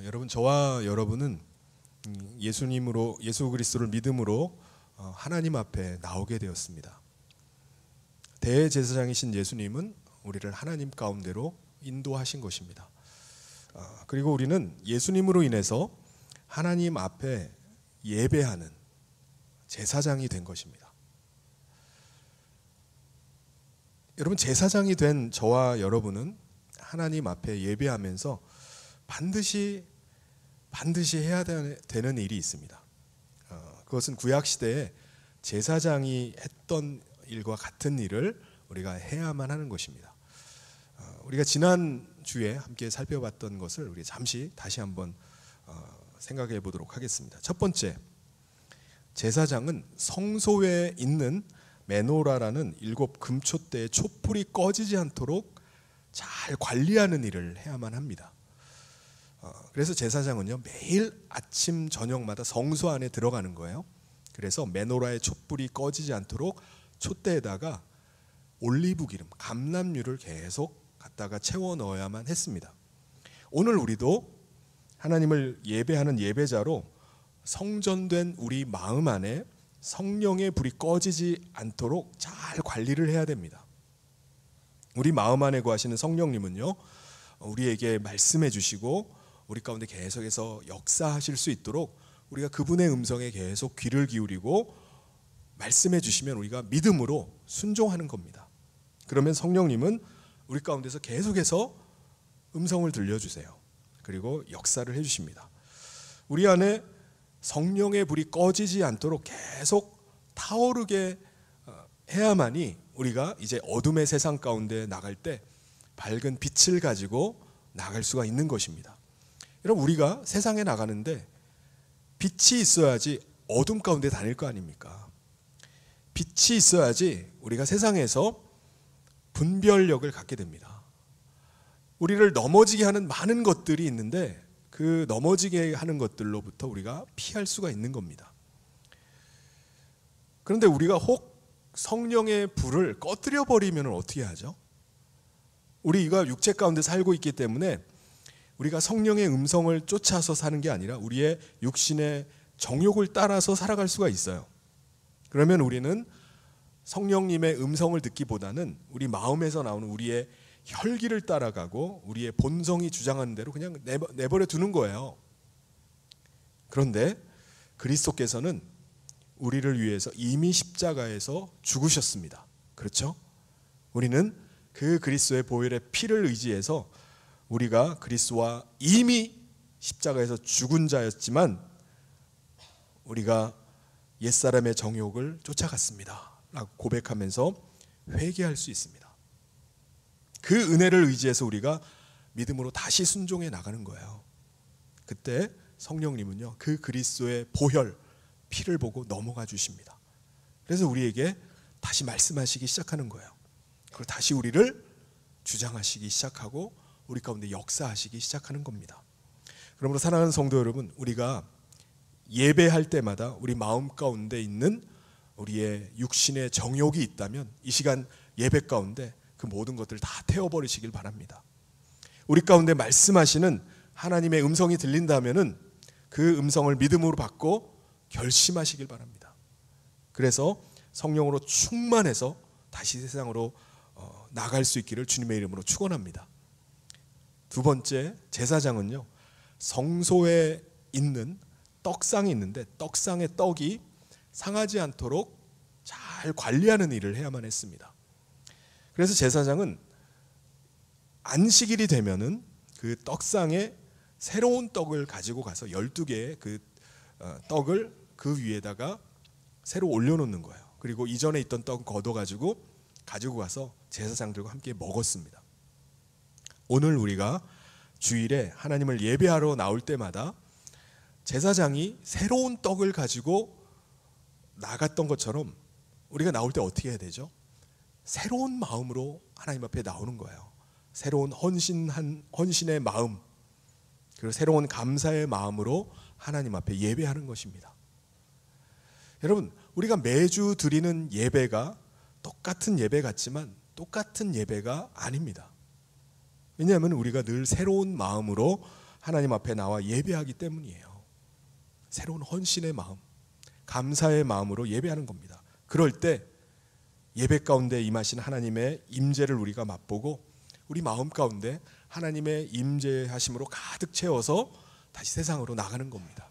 여러분, 저와 여러분은 예수 그리스도를 믿음으로 하나님 앞에 나오게 되었습니다. 대제사장이신 예수님은 우리를 하나님 가운데로 인도하신 것입니다. 그리고 우리는 예수님으로 인해서 하나님 앞에 예배하는 제사장이 된 것입니다. 여러분, 제사장이 된 저와 여러분은 하나님 앞에 예배하면서 반드시 해야 되는 일이 있습니다. 그것은 구약시대에 제사장이 했던 일과 같은 일을 우리가 해야만 하는 것입니다. 우리가 지난주에 함께 살펴봤던 것을 우리 잠시 다시 한번 생각해 보도록 하겠습니다. 첫 번째, 제사장은 성소에 있는 메노라라는 7 금촛대의 촛불이 꺼지지 않도록 잘 관리하는 일을 해야만 합니다. 그래서 제사장은요, 매일 아침 저녁마다 성소 안에 들어가는 거예요. 그래서 메노라의 촛불이 꺼지지 않도록 촛대에다가 올리브 기름, 감람유를 계속 갖다가 채워 넣어야만 했습니다. 오늘 우리도 하나님을 예배하는 예배자로 성전된 우리 마음 안에 성령의 불이 꺼지지 않도록 잘 관리를 해야 됩니다. 우리 마음 안에 거하시는 성령님은요, 우리에게 말씀해 주시고 우리 가운데 계속해서 역사하실 수 있도록 우리가 그분의 음성에 계속 귀를 기울이고 말씀해 주시면 우리가 믿음으로 순종하는 겁니다. 그러면 성령님은 우리 가운데서 계속해서 음성을 들려주세요. 그리고 역사를 해주십니다. 우리 안에 성령의 불이 꺼지지 않도록 계속 타오르게 해야만이 우리가 이제 어둠의 세상 가운데 나갈 때 밝은 빛을 가지고 나갈 수가 있는 것입니다. 여러분, 우리가 세상에 나가는데 빛이 있어야지 어둠 가운데 다닐 거 아닙니까? 빛이 있어야지 우리가 세상에서 분별력을 갖게 됩니다. 우리를 넘어지게 하는 많은 것들이 있는데 그 넘어지게 하는 것들로부터 우리가 피할 수가 있는 겁니다. 그런데 우리가 혹 성령의 불을 꺼뜨려 버리면 어떻게 하죠? 우리가 육체 가운데 살고 있기 때문에 우리가 성령의 음성을 쫓아서 사는 게 아니라 우리의 육신의 정욕을 따라서 살아갈 수가 있어요. 그러면 우리는 성령님의 음성을 듣기보다는 우리 마음에서 나오는 우리의 혈기를 따라가고 우리의 본성이 주장하는 대로 그냥 내버려 두는 거예요. 그런데 그리스도께서는 우리를 위해서 이미 십자가에서 죽으셨습니다. 그렇죠? 우리는 그 그리스도의 보혈의 피를 의지해서 우리가 그리스도와 이미 십자가에서 죽은 자였지만 우리가 옛사람의 정욕을 쫓아갔습니다 라고 고백하면서 회개할 수 있습니다. 그 은혜를 의지해서 우리가 믿음으로 다시 순종해 나가는 거예요. 그때 성령님은요, 그 그리스도의 보혈, 피를 보고 넘어가 주십니다. 그래서 우리에게 다시 말씀하시기 시작하는 거예요. 그리고 다시 우리를 주장하시기 시작하고 우리 가운데 역사하시기 시작하는 겁니다. 그러므로 사랑하는 성도 여러분, 우리가 예배할 때마다 우리 마음 가운데 있는 우리의 육신의 정욕이 있다면 이 시간 예배 가운데 그 모든 것들을 다 태워버리시길 바랍니다. 우리 가운데 말씀하시는 하나님의 음성이 들린다면은 그 음성을 믿음으로 받고 결심하시길 바랍니다. 그래서 성령으로 충만해서 다시 세상으로 나갈 수 있기를 주님의 이름으로 축원합니다. 두 번째, 제사장은요, 성소에 있는 떡상이 있는데 떡상의 떡이 상하지 않도록 잘 관리하는 일을 해야만 했습니다. 그래서 제사장은 안식일이 되면은 그 떡상에 새로운 떡을 가지고 가서 12개의 그 떡을 그 위에다가 새로 올려놓는 거예요. 그리고 이전에 있던 떡 걷어가지고 가지고 가서 제사장들과 함께 먹었습니다. 오늘 우리가 주일에 하나님을 예배하러 나올 때마다 제사장이 새로운 떡을 가지고 나갔던 것처럼 우리가 나올 때 어떻게 해야 되죠? 새로운 마음으로 하나님 앞에 나오는 거예요. 새로운 헌신의 마음, 그리고 새로운 감사의 마음으로 하나님 앞에 예배하는 것입니다. 여러분, 우리가 매주 드리는 예배가 똑같은 예배 같지만 똑같은 예배가 아닙니다. 왜냐하면 우리가 늘 새로운 마음으로 하나님 앞에 나와 예배하기 때문이에요. 새로운 헌신의 마음, 감사의 마음으로 예배하는 겁니다. 그럴 때 예배 가운데 임하신 하나님의 임재를 우리가 맛보고 우리 마음 가운데 하나님의 임재하심으로 가득 채워서 다시 세상으로 나가는 겁니다.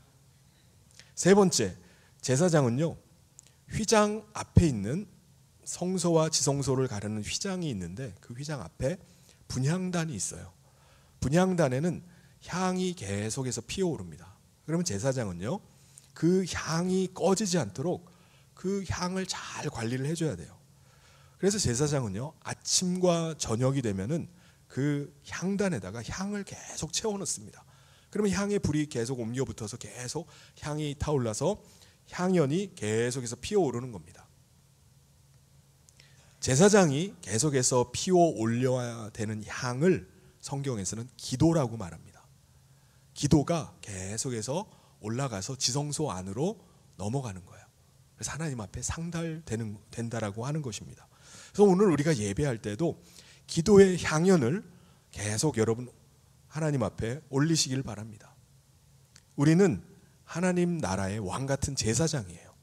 세 번째, 제사장은요, 휘장 앞에 있는 성소와 지성소를 가르는 휘장이 있는데 그 휘장 앞에 분향단이 있어요. 분향단에는 향이 계속해서 피어오릅니다. 그러면 제사장은요, 그 향이 꺼지지 않도록 그 향을 잘 관리를 해줘야 돼요. 그래서 제사장은요, 아침과 저녁이 되면은 그 향단에다가 향을 계속 채워넣습니다. 그러면 향의 불이 계속 옮겨 붙어서 계속 향이 타올라서 향연이 계속해서 피어오르는 겁니다. 제사장이 계속해서 피어올려야 되는 향을 성경에서는 기도라고 말합니다. 기도가 계속해서 올라가서 지성소 안으로 넘어가는 거예요. 그래서 하나님 앞에 상달된다라고 하는 것입니다. 그래서 오늘 우리가 예배할 때도 기도의 향연을 계속 여러분 하나님 앞에 올리시길 바랍니다. 우리는 하나님 나라의 왕 같은 제사장이에요.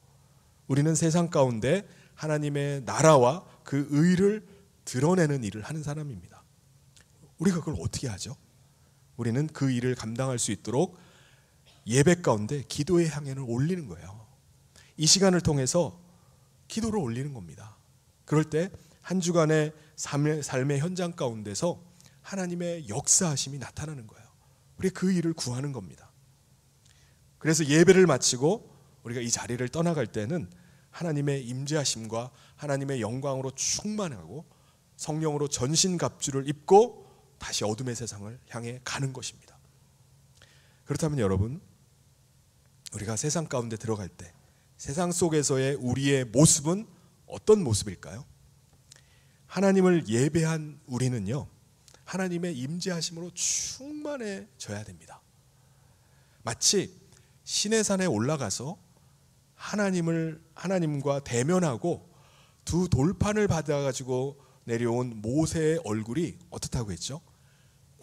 우리는 세상 가운데 하나님의 나라와 그 의를 드러내는 일을 하는 사람입니다. 우리가 그걸 어떻게 하죠? 우리는 그 일을 감당할 수 있도록 예배 가운데 기도의 향연을 올리는 거예요. 이 시간을 통해서 기도를 올리는 겁니다. 그럴 때 한 주간의 삶의 현장 가운데서 하나님의 역사하심이 나타나는 거예요. 우리가 그 일을 구하는 겁니다. 그래서 예배를 마치고 우리가 이 자리를 떠나갈 때는 하나님의 임재하심과 하나님의 영광으로 충만하고 성령으로 전신갑주를 입고 다시 어둠의 세상을 향해 가는 것입니다. 그렇다면 여러분, 우리가 세상 가운데 들어갈 때 세상 속에서의 우리의 모습은 어떤 모습일까요? 하나님을 예배한 우리는요, 하나님의 임재하심으로 충만해져야 됩니다. 마치 신의 산에 올라가서 하나님과 대면하고 두 돌판을 받아가지고 내려온 모세의 얼굴이 어떻다고 했죠?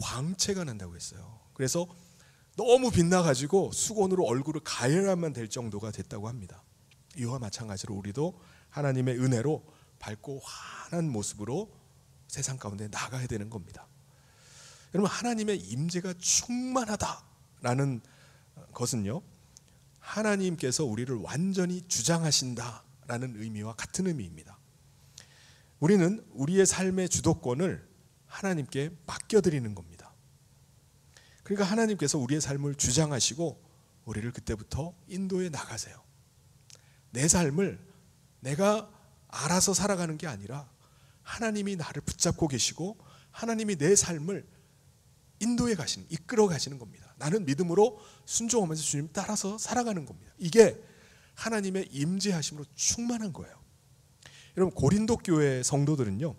광채가 난다고 했어요. 그래서 너무 빛나가지고 수건으로 얼굴을 가려야만 될 정도가 됐다고 합니다. 이와 마찬가지로 우리도 하나님의 은혜로 밝고 환한 모습으로 세상 가운데 나가야 되는 겁니다. 여러분, 하나님의 임재가 충만하다라는 것은요, 하나님께서 우리를 완전히 주장하신다라는 의미와 같은 의미입니다. 우리는 우리의 삶의 주도권을 하나님께 맡겨드리는 겁니다. 그러니까 하나님께서 우리의 삶을 주장하시고 우리를 그때부터 인도해 나가세요. 내 삶을 내가 알아서 살아가는 게 아니라 하나님이 나를 붙잡고 계시고 하나님이 내 삶을 인도해 가시는, 이끌어 가시는 겁니다. 나는 믿음으로 순종하면서 주님 따라서 살아가는 겁니다. 이게 하나님의 임재하심으로 충만한 거예요. 여러분, 고린도 교회 성도들은요,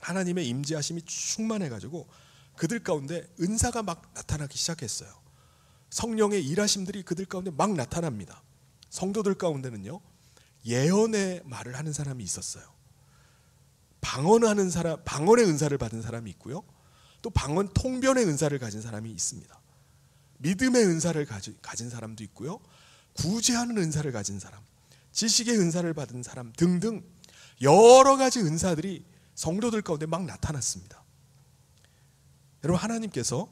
하나님의 임재하심이 충만해가지고 그들 가운데 은사가 막 나타나기 시작했어요. 성령의 일하심들이 그들 가운데 막 나타납니다. 성도들 가운데는요, 예언의 말을 하는 사람이 있었어요. 방언하는 사람, 방언의 은사를 받은 사람이 있고요, 또 방언 통변의 은사를 가진 사람이 있습니다. 믿음의 은사를 가진 사람도 있고요, 구제하는 은사를 가진 사람, 지식의 은사를 받은 사람 등등 여러 가지 은사들이 성도들 가운데 막 나타났습니다. 여러분, 하나님께서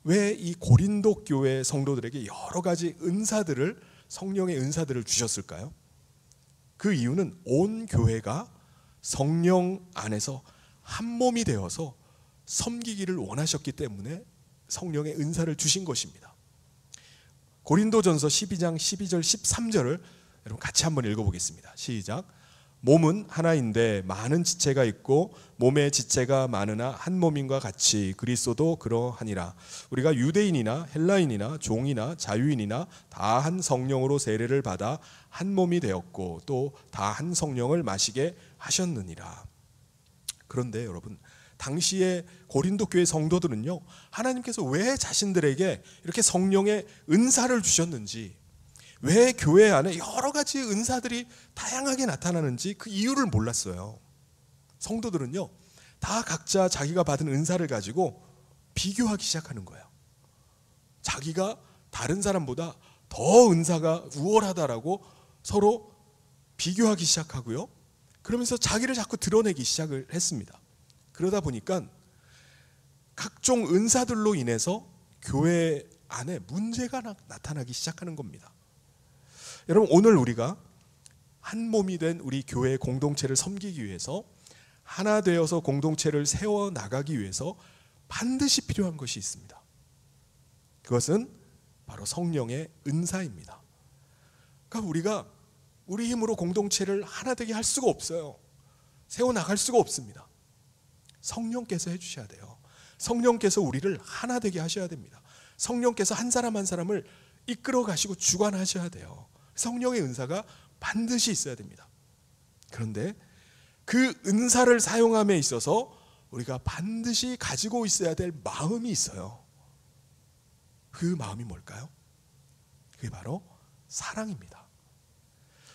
왜 이 고린도 교회 성도들에게 여러 가지 은사들을, 성령의 은사들을 주셨을까요? 그 이유는 온 교회가 성령 안에서 한 몸이 되어서 섬기기를 원하셨기 때문에 성령의 은사를 주신 것입니다. 고린도전서 12장 12절 13절을 여러분 같이 한번 읽어보겠습니다. 시작. 몸은 하나인데 많은 지체가 있고 몸의 지체가 많으나 한 몸인과 같이 그리스도도 그러하니라. 우리가 유대인이나 헬라인이나 종이나 자유인이나 다 한 성령으로 세례를 받아 한 몸이 되었고 또 다 한 성령을 마시게 하셨느니라. 그런데 여러분, 당시에 고린도 교회 성도들은요, 하나님께서 왜 자신들에게 이렇게 성령의 은사를 주셨는지, 왜 교회 안에 여러 가지 은사들이 다양하게 나타나는지 그 이유를 몰랐어요. 성도들은요, 다 각자 자기가 받은 은사를 가지고 비교하기 시작하는 거예요. 자기가 다른 사람보다 더 은사가 우월하다라고 서로 비교하기 시작하고요. 그러면서 자기를 자꾸 드러내기 시작을 했습니다. 그러다 보니까 각종 은사들로 인해서 교회 안에 문제가 나타나기 시작하는 겁니다. 여러분, 오늘 우리가 한 몸이 된 우리 교회 공동체를 섬기기 위해서, 하나 되어서 공동체를 세워나가기 위해서 반드시 필요한 것이 있습니다. 그것은 바로 성령의 은사입니다. 그러니까 우리가 우리 힘으로 공동체를 하나 되게 할 수가 없어요. 세워나갈 수가 없습니다. 성령께서 해주셔야 돼요. 성령께서 우리를 하나 되게 하셔야 됩니다. 성령께서 한 사람 한 사람을 이끌어 가시고 주관하셔야 돼요. 성령의 은사가 반드시 있어야 됩니다. 그런데 그 은사를 사용함에 있어서 우리가 반드시 가지고 있어야 될 마음이 있어요. 그 마음이 뭘까요? 그게 바로 사랑입니다.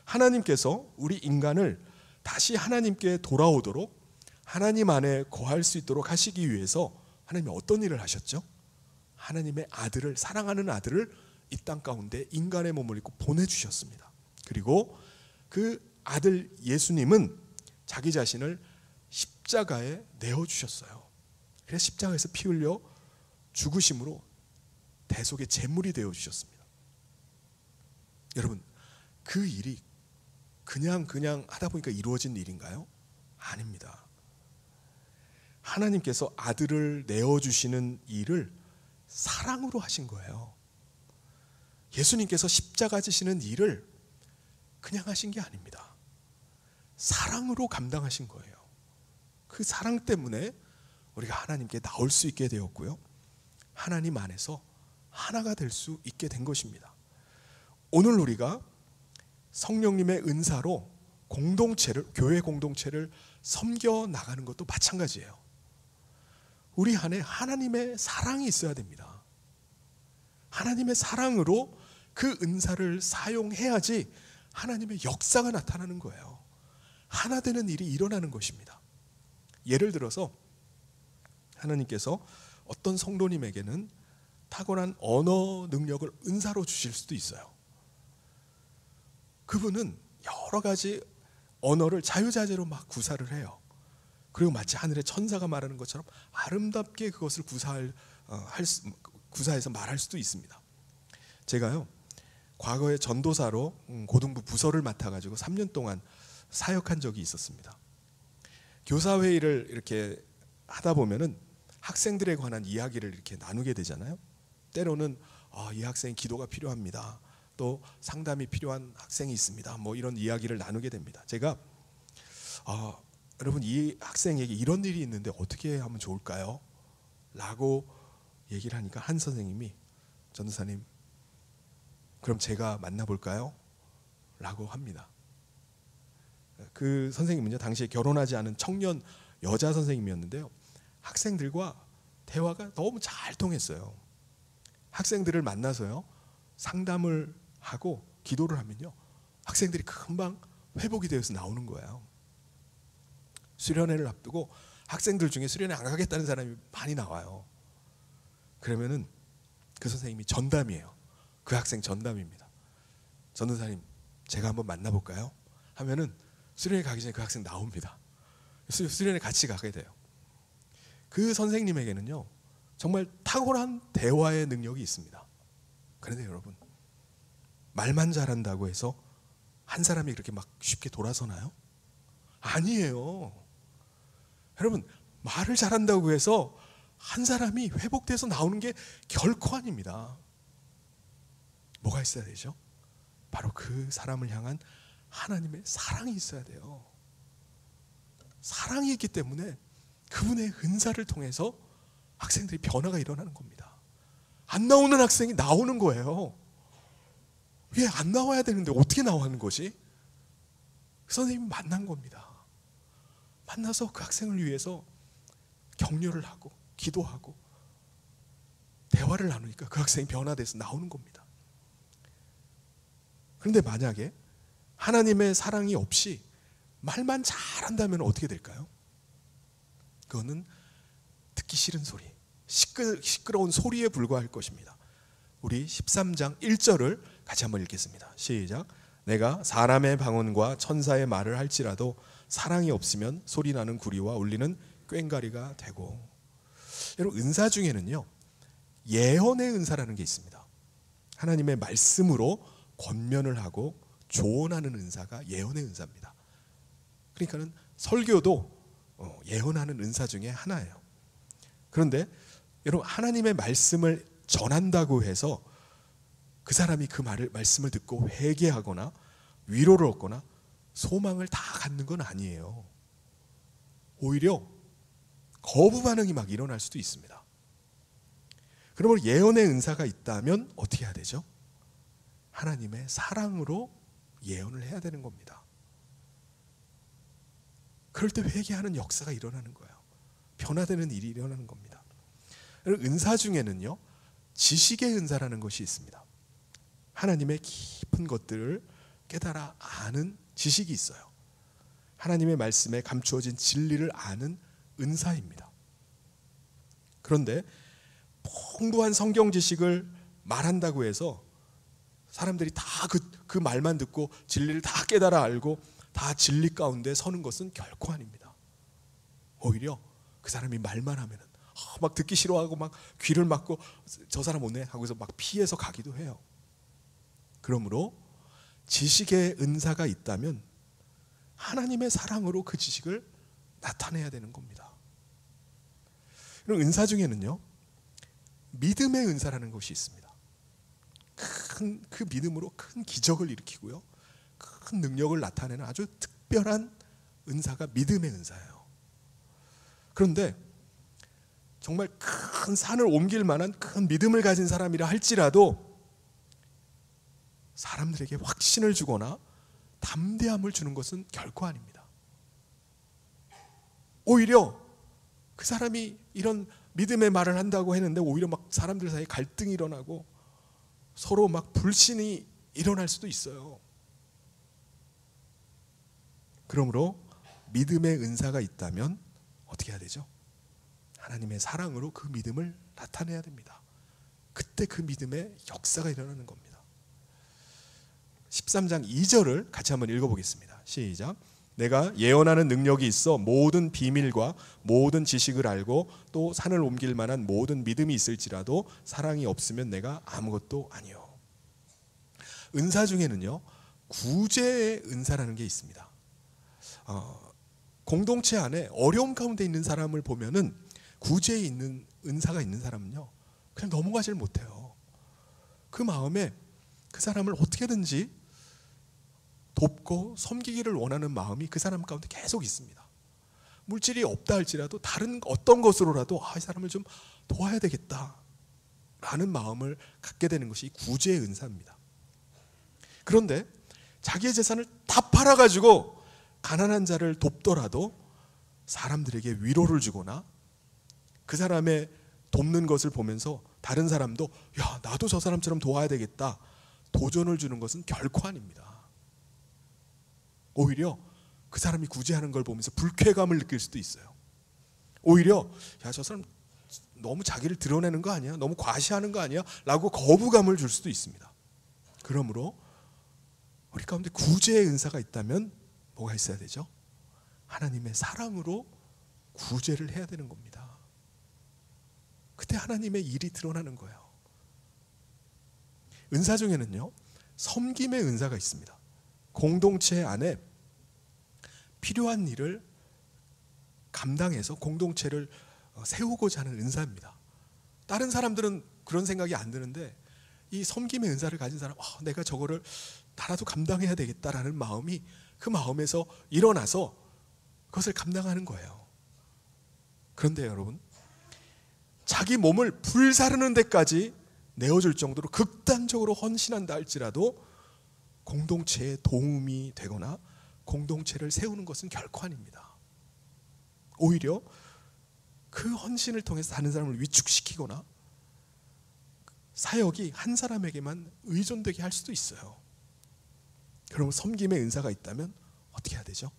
하나님께서 우리 인간을 다시 하나님께 돌아오도록, 하나님 안에 거할 수 있도록 하시기 위해서 하나님이 어떤 일을 하셨죠? 하나님의 아들을, 사랑하는 아들을 이 땅 가운데 인간의 몸을 입고 보내주셨습니다. 그리고 그 아들 예수님은 자기 자신을 십자가에 내어주셨어요. 그래서 십자가에서 피 흘려 죽으심으로 대속의 제물이 되어주셨습니다. 여러분, 그 일이 그냥 하다 보니까 이루어진 일인가요? 아닙니다. 하나님께서 아들을 내어주시는 일을 사랑으로 하신 거예요. 예수님께서 십자가 지시는 일을 그냥 하신 게 아닙니다. 사랑으로 감당하신 거예요. 그 사랑 때문에 우리가 하나님께 나올 수 있게 되었고요, 하나님 안에서 하나가 될 수 있게 된 것입니다. 오늘 우리가 성령님의 은사로 공동체를, 교회 공동체를 섬겨 나가는 것도 마찬가지예요. 우리 안에 하나님의 사랑이 있어야 됩니다. 하나님의 사랑으로 그 은사를 사용해야지 하나님의 역사가 나타나는 거예요. 하나 되는 일이 일어나는 것입니다. 예를 들어서 하나님께서 어떤 성도님에게는 탁월한 언어 능력을 은사로 주실 수도 있어요. 그분은 여러 가지 언어를 자유자재로 막 구사를 해요. 그리고 마치 하늘의 천사가 말하는 것처럼 아름답게 그것을 구사해서 말할 수도 있습니다. 제가요, 과거에 전도사로 고등부 부서를 맡아가지고 3년 동안 사역한 적이 있었습니다. 교사회의를 이렇게 하다 보면은 학생들에 관한 이야기를 이렇게 나누게 되잖아요. 때로는 이 학생이 기도가 필요합니다. 또 상담이 필요한 학생이 있습니다. 뭐 이런 이야기를 나누게 됩니다. 제가 여러분, 이 학생에게 이런 일이 있는데 어떻게 하면 좋을까요? 라고 얘기를 하니까 한 선생님이, 전도사님, 그럼 제가 만나볼까요? 라고 합니다. 그 선생님은요, 당시에 결혼하지 않은 청년 여자 선생님이었는데요, 학생들과 대화가 너무 잘 통했어요. 학생들을 만나서요, 상담을 하고 기도를 하면요, 학생들이 금방 회복이 되어서 나오는 거예요. 수련회를 앞두고 학생들 중에 수련회 안 가겠다는 사람이 많이 나와요. 그러면은 그 선생님이 전담이에요. 그 학생 전담입니다. 전도사님, 제가 한번 만나볼까요? 하면은 수련회 가기 전에 그 학생 나옵니다. 수련회 같이 가게 돼요. 그 선생님에게는요, 정말 탁월한 대화의 능력이 있습니다. 그런데 여러분, 말만 잘한다고 해서 한 사람이 그렇게 막 쉽게 돌아서나요? 아니에요. 여러분, 말을 잘한다고 해서 한 사람이 회복돼서 나오는 게 결코 아닙니다. 뭐가 있어야 되죠? 바로 그 사람을 향한 하나님의 사랑이 있어야 돼요. 사랑이 있기 때문에 그분의 은사를 통해서 학생들이 변화가 일어나는 겁니다. 안 나오는 학생이 나오는 거예요. 왜 안 나와야 되는데 어떻게 나오는 거지? 그 선생님이 만난 겁니다. 만나서 그 학생을 위해서 격려를 하고 기도하고 대화를 나누니까 그 학생이 변화돼서 나오는 겁니다. 그런데 만약에 하나님의 사랑이 없이 말만 잘한다면 어떻게 될까요? 그거는 듣기 싫은 소리, 시끄러운 소리에 불과할 것입니다. 우리 13장 1절을 같이 한번 읽겠습니다. 시작. 내가 사람의 방언과 천사의 말을 할지라도 사랑이 없으면 소리나는 구리와 울리는 꽹과리가 되고. 여러분, 은사 중에는요 예언의 은사라는 게 있습니다. 하나님의 말씀으로 권면을 하고 조언하는 은사가 예언의 은사입니다. 그러니까는 설교도 예언하는 은사 중에 하나예요. 그런데 여러분, 하나님의 말씀을 전한다고 해서 그 사람이 그 말씀을 듣고 회개하거나 위로를 얻거나 소망을 다 갖는 건 아니에요. 오히려 거부 반응이 막 일어날 수도 있습니다. 그러면 예언의 은사가 있다면 어떻게 해야 되죠? 하나님의 사랑으로 예언을 해야 되는 겁니다. 그럴 때 회개하는 역사가 일어나는 거예요. 변화되는 일이 일어나는 겁니다. 은사 중에는요 지식의 은사라는 것이 있습니다. 하나님의 깊은 것들을 깨달아 아는 지식이 있어요. 하나님의 말씀에 감추어진 진리를 아는 은사입니다. 그런데 풍부한 성경 지식을 말한다고 해서 사람들이 다 그 말만 듣고 진리를 다 깨달아 알고 다 진리 가운데 서는 것은 결코 아닙니다. 오히려 그 사람이 말만 하면은 막 듣기 싫어하고 막 귀를 막고 저 사람 오네 하고서 막 피해서 가기도 해요. 그러므로 지식의 은사가 있다면 하나님의 사랑으로 그 지식을 나타내야 되는 겁니다. 그럼 은사 중에는요 믿음의 은사라는 것이 있습니다. 그 믿음으로 큰 기적을 일으키고요 큰 능력을 나타내는 아주 특별한 은사가 믿음의 은사예요. 그런데 정말 큰 산을 옮길 만한 큰 믿음을 가진 사람이라 할지라도 사람들에게 확신을 주거나 담대함을 주는 것은 결코 아닙니다. 오히려 그 사람이 이런 믿음의 말을 한다고 했는데 오히려 막 사람들 사이에 갈등이 일어나고 서로 막 불신이 일어날 수도 있어요. 그러므로 믿음의 은사가 있다면 어떻게 해야 되죠? 하나님의 사랑으로 그 믿음을 나타내야 됩니다. 그때 그 믿음의 역사가 일어나는 겁니다. 13장 2절을 같이 한번 읽어보겠습니다. 시작. 내가 예언하는 능력이 있어 모든 비밀과 모든 지식을 알고 또 산을 옮길 만한 모든 믿음이 있을지라도 사랑이 없으면 내가 아무것도 아니요. 은사 중에는요 구제의 은사라는 게 있습니다. 공동체 안에 어려움 가운데 있는 사람을 보면은 구제에 있는 은사가 있는 사람은요 그냥 넘어가질 못해요. 그 마음에 그 사람을 어떻게든지 돕고 섬기기를 원하는 마음이 그 사람 가운데 계속 있습니다. 물질이 없다 할지라도 다른 어떤 것으로라도 이 사람을 좀 도와야 되겠다라는 마음을 갖게 되는 것이 구제의 은사입니다. 그런데 자기의 재산을 다 팔아가지고 가난한 자를 돕더라도 사람들에게 위로를 주거나 그 사람의 돕는 것을 보면서 다른 사람도 야 나도 저 사람처럼 도와야 되겠다 도전을 주는 것은 결코 아닙니다. 오히려 그 사람이 구제하는 걸 보면서 불쾌감을 느낄 수도 있어요. 오히려 야 저 사람 너무 자기를 드러내는 거 아니야? 너무 과시하는 거 아니야? 라고 거부감을 줄 수도 있습니다. 그러므로 우리 가운데 구제의 은사가 있다면 뭐가 있어야 되죠? 하나님의 사랑으로 구제를 해야 되는 겁니다. 그때 하나님의 일이 드러나는 거예요. 은사 중에는요 섬김의 은사가 있습니다. 공동체 안에 필요한 일을 감당해서 공동체를 세우고자 하는 은사입니다. 다른 사람들은 그런 생각이 안 드는데 이 섬김의 은사를 가진 사람 내가 저거를 나라도 감당해야 되겠다라는 마음이 그 마음에서 일어나서 그것을 감당하는 거예요. 그런데 여러분 자기 몸을 불사르는 데까지 내어줄 정도로 극단적으로 헌신한다 할지라도 공동체에 도움이 되거나 공동체를 세우는 것은 결코 아닙니다. 오히려 그 헌신을 통해서 다른 사람을 위축시키거나 사역이 한 사람에게만 의존되게 할 수도 있어요. 그러면 섬김의 은사가 있다면 어떻게 해야 되죠?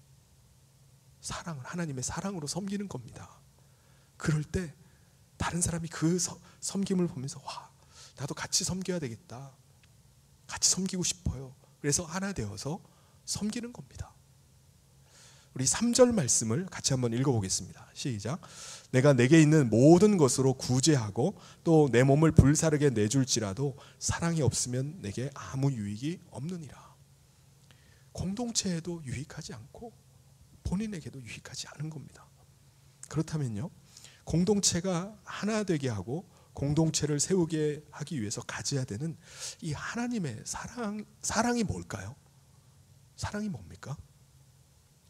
사랑을 하나님의 사랑으로 섬기는 겁니다. 그럴 때 다른 사람이 그 섬김을 보면서 와, 나도 같이 섬겨야 되겠다. 같이 섬기고 싶어요. 그래서 하나 되어서 섬기는 겁니다. 우리 3절 말씀을 같이 한번 읽어보겠습니다. 시작. 내가 내게 있는 모든 것으로 구제하고 또 내 몸을 불사르게 내줄지라도 사랑이 없으면 내게 아무 유익이 없느니라. 공동체에도 유익하지 않고 본인에게도 유익하지 않은 겁니다. 그렇다면요, 공동체가 하나 되게 하고 공동체를 세우게 하기 위해서 가져야 되는 이 하나님의 사랑이 뭘까요? 사랑이 뭡니까?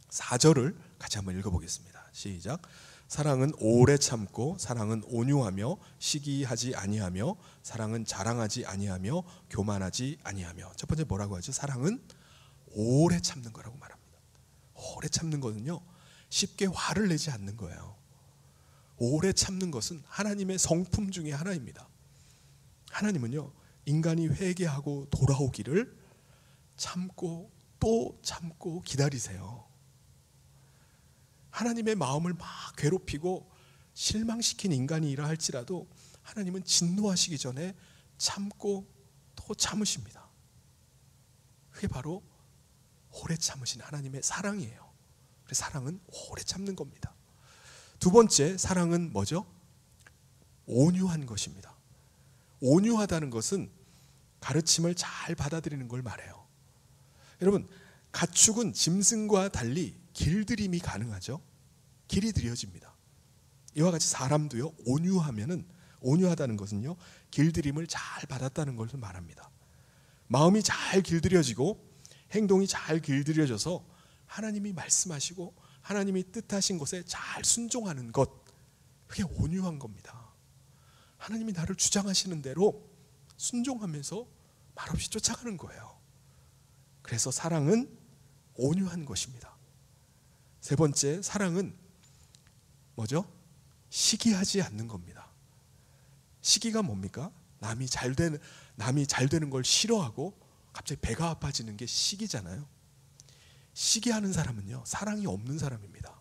4절을 같이 한번 읽어보겠습니다. 시작. 사랑은 오래 참고 사랑은 온유하며 시기하지 아니하며 사랑은 자랑하지 아니하며 교만하지 아니하며. 첫 번째 뭐라고 하죠? 사랑은 오래 참는 거라고 말합니다. 오래 참는 것은요, 쉽게 화를 내지 않는 거예요. 오래 참는 것은 하나님의 성품 중에 하나입니다. 하나님은요, 인간이 회개하고 돌아오기를 참고 또 참고 기다리세요. 하나님의 마음을 막 괴롭히고 실망시킨 인간이라 할지라도 하나님은 진노하시기 전에 참고 또 참으십니다. 그게 바로 오래 참으신 하나님의 사랑이에요. 그래서 사랑은 오래 참는 겁니다. 두 번째, 사랑은 뭐죠? 온유한 것입니다. 온유하다는 것은 가르침을 잘 받아들이는 걸 말해요. 여러분, 가축은 짐승과 달리 길들임이 가능하죠. 길이 들여집니다. 이와 같이 사람도요, 온유하다는 것은요, 길들임을 잘 받았다는 것을 말합니다. 마음이 잘 길들여지고 행동이 잘 길들여져서 하나님이 말씀하시고 하나님이 뜻하신 것에 잘 순종하는 것, 그게 온유한 겁니다. 하나님이 나를 주장하시는 대로 순종하면서 말없이 쫓아가는 거예요. 그래서 사랑은 온유한 것입니다. 세 번째, 사랑은 뭐죠? 시기하지 않는 겁니다. 시기가 뭡니까? 남이 잘 되는 걸 싫어하고 갑자기 배가 아파지는 게 시기잖아요. 시기하는 사람은요, 사랑이 없는 사람입니다.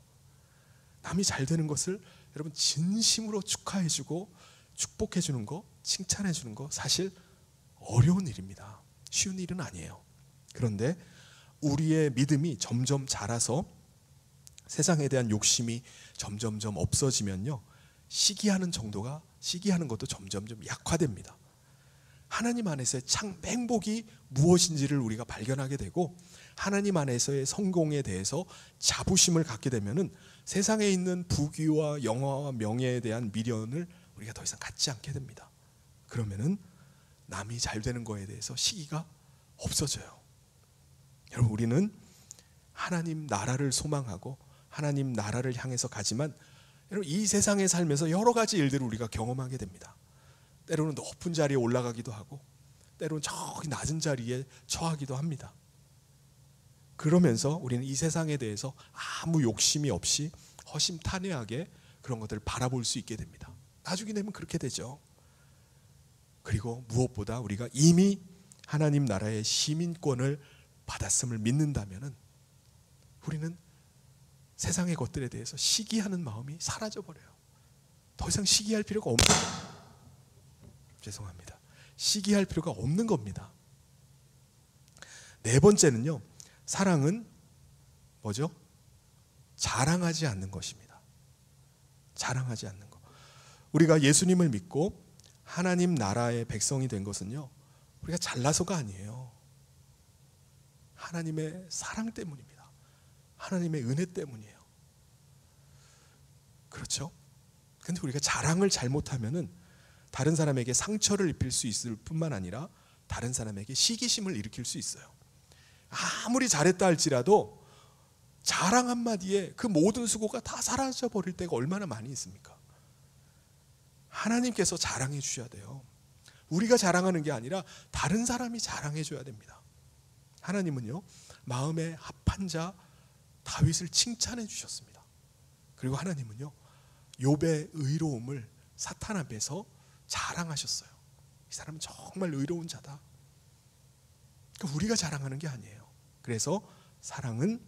남이 잘 되는 것을 여러분 진심으로 축하해주고 축복해주는 거, 칭찬해주는 거 사실 어려운 일입니다. 쉬운 일은 아니에요. 그런데 우리의 믿음이 점점 자라서 세상에 대한 욕심이 점점점 없어지면요, 시기하는 것도 점점점 약화됩니다. 하나님 안에서의 행복이 무엇인지를 우리가 발견하게 되고 하나님 안에서의 성공에 대해서 자부심을 갖게 되면은 세상에 있는 부귀와 영화와 명예에 대한 미련을 우리가 더 이상 갖지 않게 됩니다. 그러면은 남이 잘 되는 거에 대해서 시기가 없어져요. 여러분, 우리는 하나님 나라를 소망하고 하나님 나라를 향해서 가지만 여러분, 이 세상에 살면서 여러 가지 일들을 우리가 경험하게 됩니다. 때로는 높은 자리에 올라가기도 하고 때로는 저기 낮은 자리에 처하기도 합니다. 그러면서 우리는 이 세상에 대해서 아무 욕심이 없이 허심탄회하게 그런 것들을 바라볼 수 있게 됩니다. 나중에 되면 그렇게 되죠. 그리고 무엇보다 우리가 이미 하나님 나라의 시민권을 받았음을 믿는다면은 우리는 세상의 것들에 대해서 시기하는 마음이 사라져버려요. 더 이상 시기할 필요가 없는 거예요. 죄송합니다. 시기할 필요가 없는 겁니다. 네 번째는요, 사랑은 뭐죠? 자랑하지 않는 것입니다. 자랑하지 않는 것. 우리가 예수님을 믿고 하나님 나라의 백성이 된 것은요, 우리가 잘나서가 아니에요. 하나님의 사랑 때문입니다. 하나님의 은혜 때문이에요. 그렇죠? 근데 우리가 자랑을 잘못하면은 다른 사람에게 상처를 입힐 수 있을 뿐만 아니라 다른 사람에게 시기심을 일으킬 수 있어요. 아무리 잘했다 할지라도 자랑 한마디에 그 모든 수고가 다 사라져 버릴 때가 얼마나 많이 있습니까? 하나님께서 자랑해 주셔야 돼요. 우리가 자랑하는 게 아니라 다른 사람이 자랑해 줘야 됩니다. 하나님은요, 마음에 합한 자 다윗을 칭찬해 주셨습니다. 그리고 하나님은요, 욥의 의로움을 사탄 앞에서 자랑하셨어요. 이 사람은 정말 의로운 자다. 그러니까 우리가 자랑하는 게 아니에요. 그래서 사랑은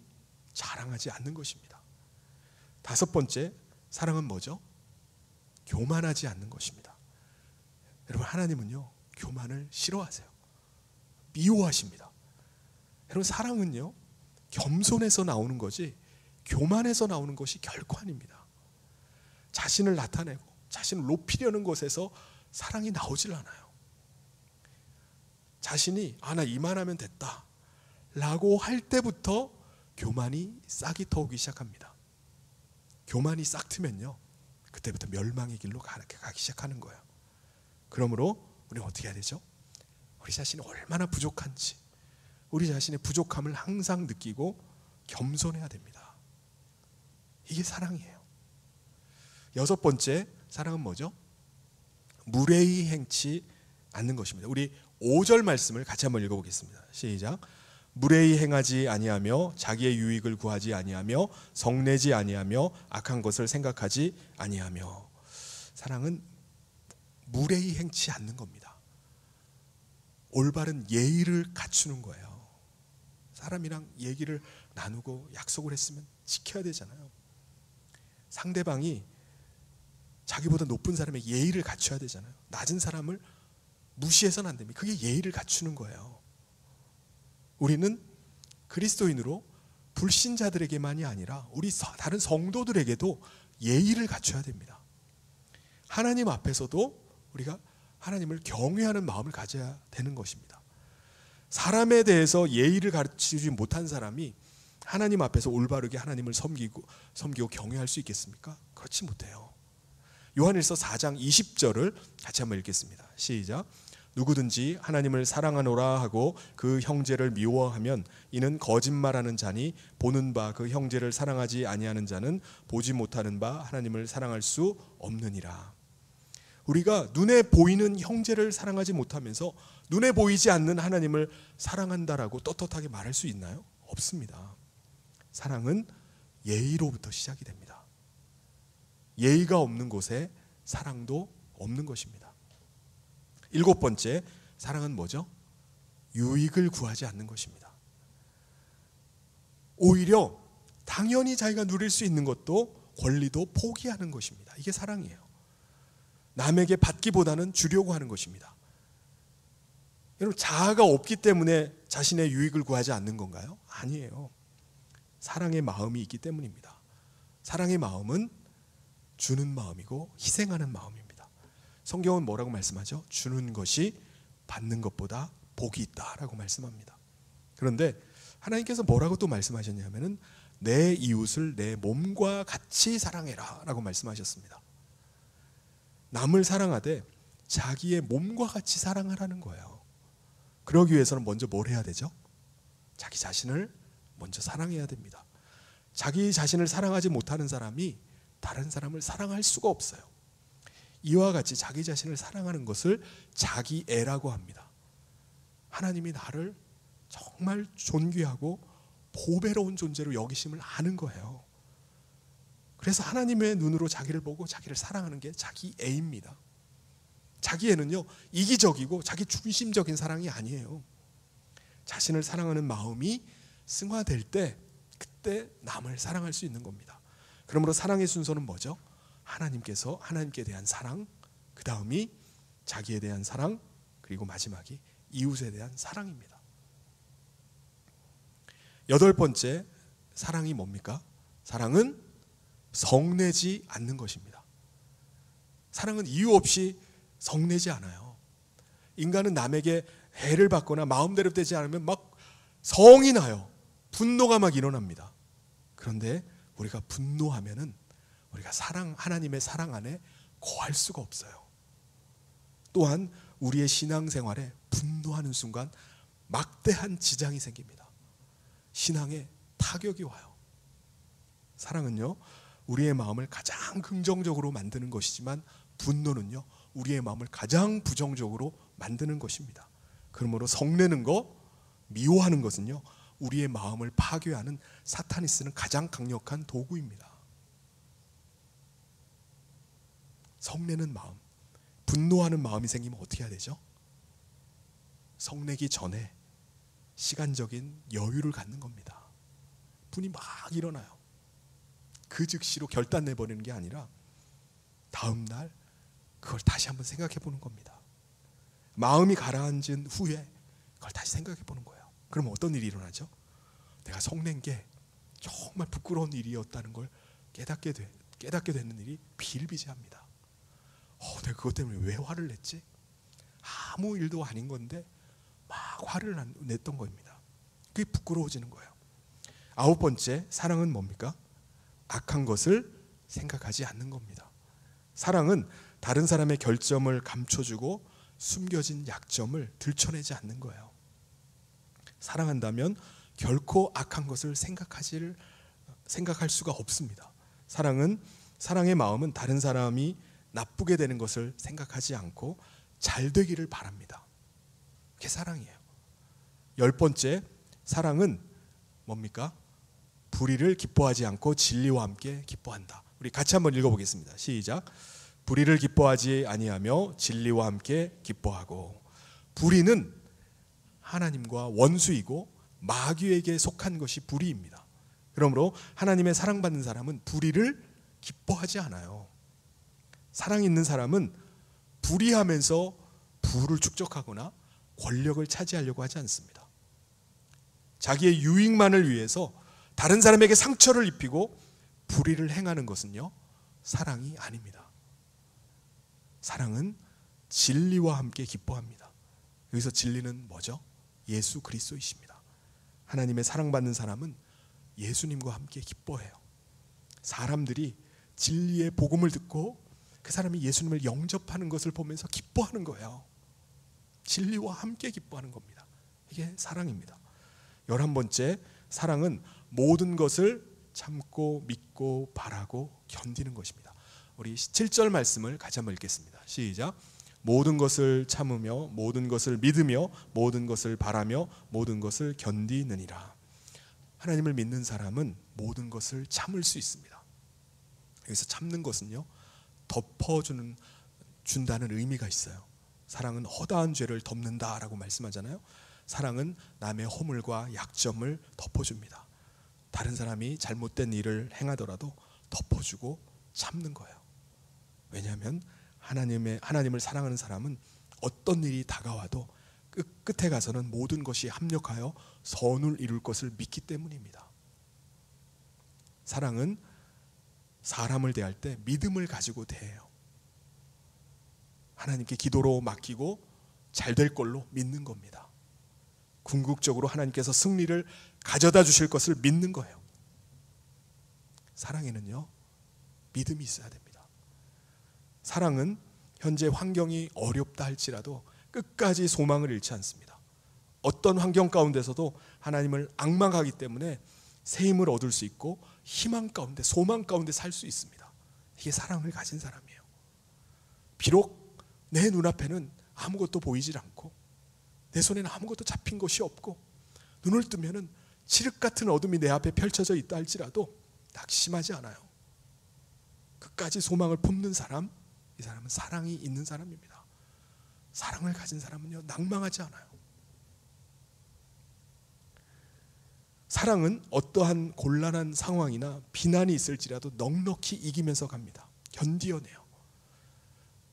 자랑하지 않는 것입니다. 다섯 번째, 사랑은 뭐죠? 교만하지 않는 것입니다. 여러분, 하나님은요, 교만을 싫어하세요. 미워하십니다. 여러분, 사랑은요, 겸손에서 나오는 거지 교만에서 나오는 것이 결코 아닙니다. 자신을 나타내고 자신을 높이려는 것에서 사랑이 나오질 않아요. 자신이 나 이만하면 됐다 라고 할 때부터 교만이 싹이 터오기 시작합니다. 교만이 싹 트면요, 그때부터 멸망의 길로 가기 시작하는 거예요. 그러므로 우리는 어떻게 해야 되죠? 우리 자신이 얼마나 부족한지, 우리 자신의 부족함을 항상 느끼고 겸손해야 됩니다. 이게 사랑이에요. 여섯 번째, 사랑은 뭐죠? 무례히 행치 않는 것입니다. 우리 5절 말씀을 같이 한번 읽어보겠습니다. 시작. 무례히 행하지 아니하며 자기의 유익을 구하지 아니하며 성내지 아니하며 악한 것을 생각하지 아니하며. 사랑은 무례히 행치 않는 겁니다. 올바른 예의를 갖추는 거예요. 사람이랑 얘기를 나누고 약속을 했으면 지켜야 되잖아요. 상대방이 자기보다 높은 사람의 예의를 갖춰야 되잖아요. 낮은 사람을 무시해서는 안 됩니다. 그게 예의를 갖추는 거예요. 우리는 그리스도인으로 불신자들에게만이 아니라 우리 다른 성도들에게도 예의를 갖춰야 됩니다. 하나님 앞에서도 우리가 하나님을 경외하는 마음을 가져야 되는 것입니다. 사람에 대해서 예의를 가르치지 못한 사람이 하나님 앞에서 올바르게 하나님을 섬기고 경외할 수 있겠습니까? 그렇지 못해요. 요한일서 4장 20절을 같이 한번 읽겠습니다. 시작. 누구든지 하나님을 사랑하노라 하고 그 형제를 미워하면 이는 거짓말하는 자니 보는 바 그 형제를 사랑하지 아니하는 자는 보지 못하는 바 하나님을 사랑할 수 없느니라. 우리가 눈에 보이는 형제를 사랑하지 못하면서 눈에 보이지 않는 하나님을 사랑한다라고 떳떳하게 말할 수 있나요? 없습니다. 사랑은 예의로부터 시작이 됩니다. 예의가 없는 곳에 사랑도 없는 것입니다. 일곱 번째, 사랑은 뭐죠? 유익을 구하지 않는 것입니다. 오히려 당연히 자기가 누릴 수 있는 것도 권리도 포기하는 것입니다. 이게 사랑이에요. 남에게 받기보다는 주려고 하는 것입니다. 여러분, 자아가 없기 때문에 자신의 유익을 구하지 않는 건가요? 아니에요. 사랑의 마음이 있기 때문입니다. 사랑의 마음은 주는 마음이고 희생하는 마음입니다. 성경은 뭐라고 말씀하죠? 주는 것이 받는 것보다 복이 있다라고 말씀합니다. 그런데 하나님께서 뭐라고 또 말씀하셨냐면은 내 이웃을 내 몸과 같이 사랑해라 라고 말씀하셨습니다. 남을 사랑하되 자기의 몸과 같이 사랑하라는 거예요. 그러기 위해서는 먼저 뭘 해야 되죠? 자기 자신을 먼저 사랑해야 됩니다. 자기 자신을 사랑하지 못하는 사람이 다른 사람을 사랑할 수가 없어요. 이와 같이 자기 자신을 사랑하는 것을 자기애라고 합니다. 하나님이 나를 정말 존귀하고 보배로운 존재로 여기심을 아는 거예요. 그래서 하나님의 눈으로 자기를 보고 자기를 사랑하는 게 자기애입니다. 자기애는요, 이기적이고 자기 중심적인 사랑이 아니에요. 자신을 사랑하는 마음이 승화될 때 그때 남을 사랑할 수 있는 겁니다. 그러므로 사랑의 순서는 뭐죠? 하나님께 대한 사랑, 그 다음이 자기에 대한 사랑, 그리고 마지막이 이웃에 대한 사랑입니다. 여덟 번째, 사랑이 뭡니까? 사랑은 성내지 않는 것입니다. 사랑은 이유 없이 성내지 않아요. 인간은 남에게 해를 받거나 마음대로 되지 않으면 막 성이 나요. 분노가 막 일어납니다. 그런데 우리가 분노하면은 우리가 하나님의 사랑 안에 거할 수가 없어요. 또한 우리의 신앙생활에 분노하는 순간 막대한 지장이 생깁니다. 신앙에 타격이 와요. 사랑은요, 우리의 마음을 가장 긍정적으로 만드는 것이지만 분노는요, 우리의 마음을 가장 부정적으로 만드는 것입니다. 그러므로 성내는 거, 미워하는 것은요, 우리의 마음을 파괴하는 사탄이 쓰는 가장 강력한 도구입니다. 성내는 마음, 분노하는 마음이 생기면 어떻게 해야 되죠? 성내기 전에 시간적인 여유를 갖는 겁니다. 분이 막 일어나요. 그 즉시로 결단 내버리는 게 아니라 다음 날 그걸 다시 한번 생각해 보는 겁니다. 마음이 가라앉은 후에 그걸 다시 생각해 보는 거예요. 그럼 어떤 일이 일어나죠? 내가 성낸 게 정말 부끄러운 일이었다는 걸 깨닫게 되는 일이 비일비재합니다. 내가 그것 때문에 왜 화를 냈지? 아무 일도 아닌 건데 막 화를 냈던 겁니다. 그게 부끄러워지는 거예요. 9번째, 사랑은 뭡니까? 악한 것을 생각하지 않는 겁니다. 사랑은 다른 사람의 결점을 감춰주고 숨겨진 약점을 들춰내지 않는 거예요. 사랑한다면 결코 악한 것을 생각할 수가 없습니다. 사랑의 마음은 다른 사람이 나쁘게 되는 것을 생각하지 않고 잘 되기를 바랍니다. 그게 사랑이에요. 10번째, 사랑은 뭡니까? 불의를 기뻐하지 않고 진리와 함께 기뻐한다. 우리 같이 한번 읽어보겠습니다. 시작. 불의를 기뻐하지 아니하며 진리와 함께 기뻐하고. 불의는 하나님과 원수이고 마귀에게 속한 것이 불의입니다. 그러므로 하나님의 사랑받는 사람은 불의를 기뻐하지 않아요. 사랑 있는 사람은 불의하면서 부를 축적하거나 권력을 차지하려고 하지 않습니다. 자기의 유익만을 위해서 다른 사람에게 상처를 입히고 불의를 행하는 것은요, 사랑이 아닙니다. 사랑은 진리와 함께 기뻐합니다. 여기서 진리는 뭐죠? 예수 그리스도이십니다. 하나님의 사랑받는 사람은 예수님과 함께 기뻐해요. 사람들이 진리의 복음을 듣고 그 사람이 예수님을 영접하는 것을 보면서 기뻐하는 거예요. 진리와 함께 기뻐하는 겁니다. 이게 사랑입니다. 11번째, 사랑은 모든 것을 참고 믿고 바라고 견디는 것입니다. 우리 7절 말씀을 같이 한번 읽겠습니다. 시작. 모든 것을 참으며 모든 것을 믿으며 모든 것을 바라며 모든 것을 견디느니라. 하나님을 믿는 사람은 모든 것을 참을 수 있습니다. 여기서 참는 것은요, 준다는 의미가 있어요. 사랑은 허다한 죄를 덮는다라고 말씀하잖아요. 사랑은 남의 허물과 약점을 덮어줍니다. 다른 사람이 잘못된 일을 행하더라도 덮어주고 참는 거예요. 왜냐하면 하나님을 사랑하는 사람은 어떤 일이 다가와도 끝에 가서는 모든 것이 합력하여 선을 이룰 것을 믿기 때문입니다. 사랑은 사람을 대할 때 믿음을 가지고 대해요. 하나님께 기도로 맡기고 잘 될 걸로 믿는 겁니다. 궁극적으로 하나님께서 승리를 가져다 주실 것을 믿는 거예요. 사랑에는요, 믿음이 있어야 됩니다. 사랑은 현재 환경이 어렵다 할지라도 끝까지 소망을 잃지 않습니다. 어떤 환경 가운데서도 하나님을 앙망하기 때문에 새 힘을 얻을 수 있고 희망 가운데, 소망 가운데 살 수 있습니다. 이게 사랑을 가진 사람이에요. 비록 내 눈앞에는 아무것도 보이질 않고 내 손에는 아무것도 잡힌 것이 없고 눈을 뜨면은 칠흑 같은 어둠이 내 앞에 펼쳐져 있다 할지라도 낙심하지 않아요. 끝까지 소망을 품는 사람, 이 사람은 사랑이 있는 사람입니다. 사랑을 가진 사람은요, 낭망하지 않아요. 사랑은 어떠한 곤란한 상황이나 비난이 있을지라도 넉넉히 이기면서 갑니다. 견디어내요.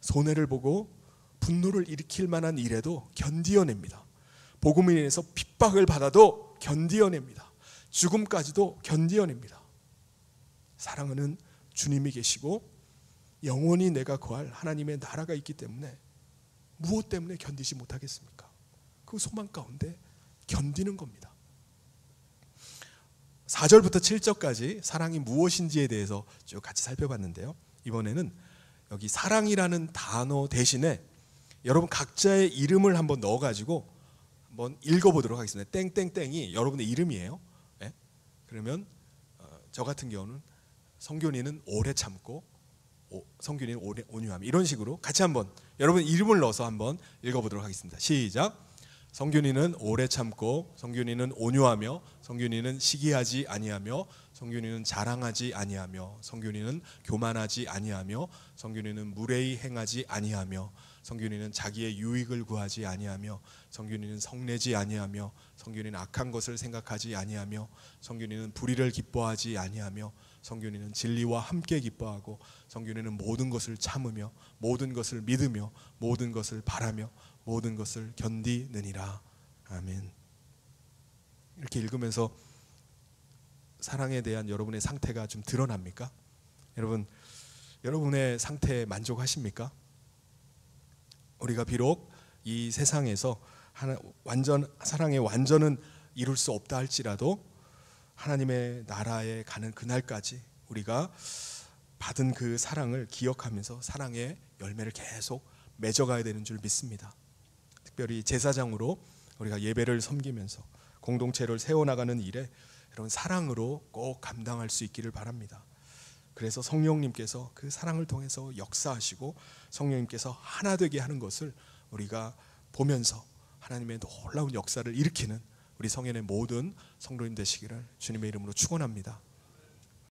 손해를 보고 분노를 일으킬 만한 일에도 견디어냅니다. 복음을 인해서 핍박을 받아도 견디어냅니다. 죽음까지도 견디어냅니다. 사랑하는 주님이 계시고 영원히 내가 거할 하나님의 나라가 있기 때문에 무엇 때문에 견디지 못하겠습니까? 그 소망 가운데 견디는 겁니다. 4절부터 7절까지 사랑이 무엇인지에 대해서 쭉 같이 살펴봤는데요. 이번에는 여기 사랑이라는 단어 대신에 여러분 각자의 이름을 한번 넣어가지고 한번 읽어보도록 하겠습니다. 땡땡땡이 여러분의 이름이에요. 네? 그러면 저 같은 경우는 성균이는 오래 참고, 성균이는 오래 온유함, 이런 식으로 같이 한번 여러분 이름을 넣어서 한번 읽어보도록 하겠습니다. 시작. 성균이는 오래 참고, 성균이는 온유하며, 성균이는 시기하지 아니하며, 성균이는 자랑하지 아니하며, 성균이는 교만하지 아니하며, 성균이는 무례히 행하지 아니하며, 성균이는 자기의 유익을 구하지 아니하며, 성균이는 성내지 아니하며, 성균이는 악한 것을 생각하지 아니하며, 성균이는 불의를 기뻐하지 아니하며, 성균이는 진리와 함께 기뻐하고, 성균이는 모든 것을 참으며, 모든 것을 믿으며, 모든 것을 바라며, 모든 것을 견디느니라. 아멘. 이렇게 읽으면서 사랑에 대한 여러분의 상태가 좀 드러납니까? 여러분의 상태에 만족하십니까? 우리가 비록 이 세상에서 사랑의 완전은 이룰 수 없다 할지라도 하나님의 나라에 가는 그날까지 우리가 받은 그 사랑을 기억하면서 사랑의 열매를 계속 맺어가야 되는 줄 믿습니다. 특별히 제사장으로 우리가 예배를 섬기면서 공동체를 세워나가는 일에 이런 사랑으로 꼭 감당할 수 있기를 바랍니다. 그래서 성령님께서 그 사랑을 통해서 역사하시고 성령님께서 하나 되게 하는 것을 우리가 보면서 하나님의 놀라운 역사를 일으키는 우리 성현의 모든 성도님 되시기를 주님의 이름으로 축원합니다.